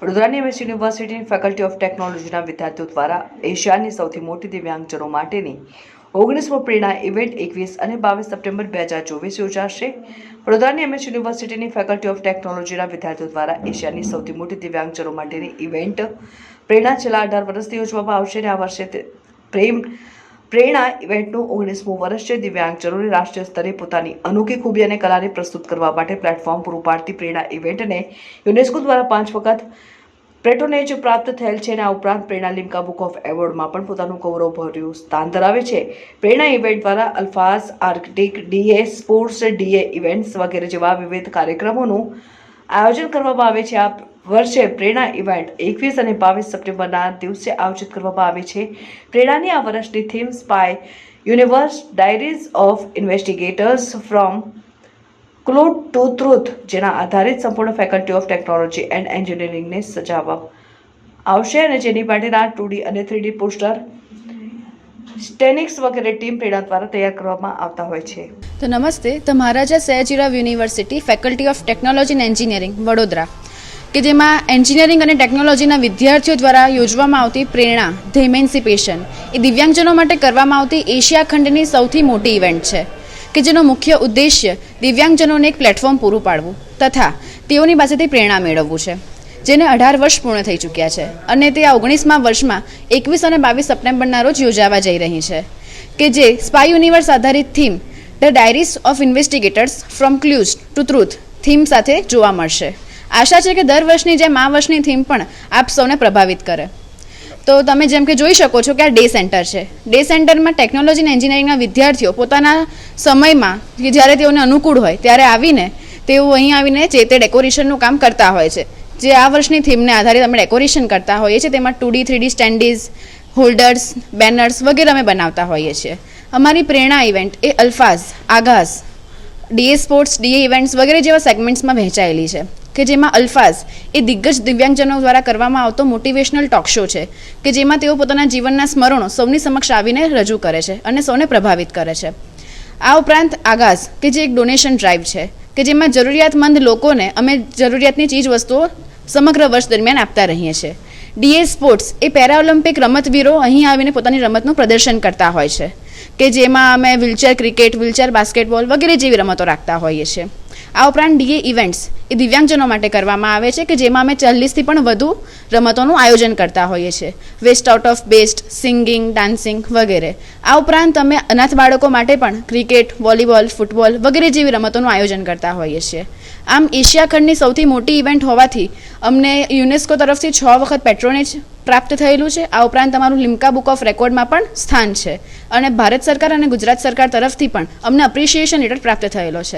વડોદરાની એમએસ યુનિવર્સિટીની faculty of ટેકનોલોજીના વિદ્યાર્થીઓ દ્વારા એશિયાની સૌથી મોટી દિવ્યાંગજનો માટેની 19મો પ્રેરણા ઇવેન્ટ 21 અને 22 સપ્ટેમ્બર 2024 યોજાશે. વડોદરાની એમએસ યુનિવર્સિટીની ફેકલ્ટી ઓફ ટેકનોલોજીના વિદ્યાર્થીઓ દ્વારા એશિયાની સૌથી મોટી દિવ્યાંગજનો માટેની ઇવેન્ટ પ્રેરણા છેલ્લા 18 વર્ષથી યોજવામાં આવશે અને આ વર્ષે પ્રેરણા ઇવેન્ટનું 19મું વર્ષ છે. દિવ્યાંગજનોને રાષ્ટ્રીય સ્તરે પોતાની અનોખી ખૂબી અને કલાને પ્રસ્તુત કરવા માટે પ્લેટફોર્મ પૂરું પાડતી પ્રેરણા ઇવેન્ટને યુનેસ્કો દ્વારા 5 વખત પેટ્રોનેજ પ્રાપ્ત થયેલ છે અને આ ઉપરાંત પ્રેરણા લિમ્કા બુક ઓફ એવોર્ડમાં પણ પોતાનું ગૌરવભર્યું સ્થાન ધરાવે છે. પ્રેરણા ઇવેન્ટ દ્વારા Alfaaz, Arctic, DA sports, DA events વગેરે જેવા વિવિધ કાર્યક્રમોનું આયોજન કરવામાં આવે છે. આ વર્ષે પ્રેરણા ઇવેન્ટ 21 અને 22 સપ્ટેમ્બરના દિવસે આયોજિત કરવામાં આવે છે. પ્રેરણાની આ વર્ષની theme spy universe, diaries of investigators from clue to truth, જેના આધારિત સંપૂર્ણ ફેકલ્ટી ઓફ ટેકનોલોજી એન્ડ એન્જિનિયરિંગને સજાવવામાં આવશે અને જેની માટેના 2D અને 3D પોસ્ટર સ્ટેનિક્સ વગેરે ટીમ પ્રેરણા દ્વારા તૈયાર કરવામાં આવતા હોય છે. તો નમસ્તે, તો Maharaja Sayajirao university faculty of technology and engineering Vadodara કે જેમાં એન્જિનિયરિંગ અને ટેકનોલોજીના વિદ્યાર્થીઓ દ્વારા યોજવામાં આવતી પ્રેરણા ધ ઇમેન્સિપેશન એ દિવ્યાંગજનો માટે કરવામાં આવતી એશિયા ખંડની સૌથી મોટી ઇવેન્ટ છે કે જેનો મુખ્ય ઉદ્દેશ્ય દિવ્યાંગજનોને એક પ્લેટફોર્મ પૂરું પાડવું તથા તેઓની પાસેથી પ્રેરણા મેળવવું છે, જેને 18 વર્ષ પૂર્ણ થઈ ચૂક્યા છે અને તે આ 19મા વર્ષમાં 21 અને 22 સપ્ટેમ્બરના રોજ યોજાવા જઈ રહી છે કે જે સ્પાય યુનિવર્સ આધારિત theme the diaries of investigators from clues to truth theme સાથે જોવા મળશે. આશા છે કે દર વર્ષની જેમ આ વર્ષની થીમ પણ આપ સૌને પ્રભાવિત કરે. તો તમે જેમ કે જોઈ શકો છો કે આ ડે સેન્ટર છે. ડે સેન્ટરમાં ટેકનોલોજી અને એન્જિનિયરિંગના વિદ્યાર્થીઓ પોતાના સમયમાં કે જ્યારે તેઓને અનુકૂળ હોય ત્યારે આવીને તેઓ અહીં આવીને જે તે ડેકોરેશનનું કામ કરતા હોય છે. જે આ વર્ષની થીમને આધારિત અમે ડેકોરેશન કરતા હોઈએ છીએ તેમાં 2D 3D સ્ટેન્ડીઝ, હોલ્ડર્સ, બેનર્સ વગેરે અમે બનાવતા હોઈએ છીએ. અમારી પ્રેરણા ઇવેન્ટ એ Alfaaz, Aagaz, DA sports, DA events વગેરે જેવા સેગમેન્ટ્સમાં વહેંચાયેલી છે કે જેમાં અલ્ફાઝ એ દિગ્ગજ દિવ્યાંગજનો દ્વારા કરવામાં આવતો મોટિવેશનલ ટોક શો છે કે જેમાં તેઓ પોતાના જીવનના સ્મરણો સૌની સમક્ષ આવીને રજૂ કરે છે અને સૌને પ્રભાવિત કરે છે. આ ઉપરાંત આગાઝ કે જે એક ડોનેશન ડ્રાઈવ છે કે જેમાં જરૂરિયાતમંદ લોકોને અમે જરૂરિયાતની ચીજ વસ્તુઓ સમગ્ર વર્ષ દરમિયાન આપતા રહીએ છીએ. ડીએ સ્પોર્ટ્સ એ પેરાઓલિમ્પિક રમતવીરો અહીં આવીને પોતાની રમતનું પ્રદર્શન કરતા હોય છે કે જેમાં અમે વ્હીલચેર ક્રિકેટ, વ્હીલચેર બાસ્કેટબોલ વગેરે જેવી રમતો રાખતા હોઈએ છીએ. આ ઉપરાંત ડીએ ઇવેન્ટ્સ એ દિવ્યાંગજનો માટે કરવામાં આવે છે કે જેમાં અમે 40થી પણ વધુ રમતોનું આયોજન કરતા હોઈએ છીએ. Waste out of best, singing, dancing વગેરે. આ ઉપરાંત અમે અનાથ બાળકો માટે પણ ક્રિકેટ, વોલીબોલ, ફૂટબોલ વગેરે જેવી રમતોનું આયોજન કરતા હોઈએ છીએ. આમ એશિયા ખંડની સૌથી મોટી ઇવેન્ટ હોવાથી અમને યુનેસ્કો તરફથી 6 વખત પેટ્રોનેજ પ્રાપ્ત થયેલું છે. આ ઉપરાંત અમારું લિમ્કા બુક ઓફ રેકોર્ડમાં પણ સ્થાન છે અને ભારત સરકાર અને ગુજરાત સરકાર તરફથી પણ અમને એપ્રિશિએશન લેટર પ્રાપ્ત થયેલો છે.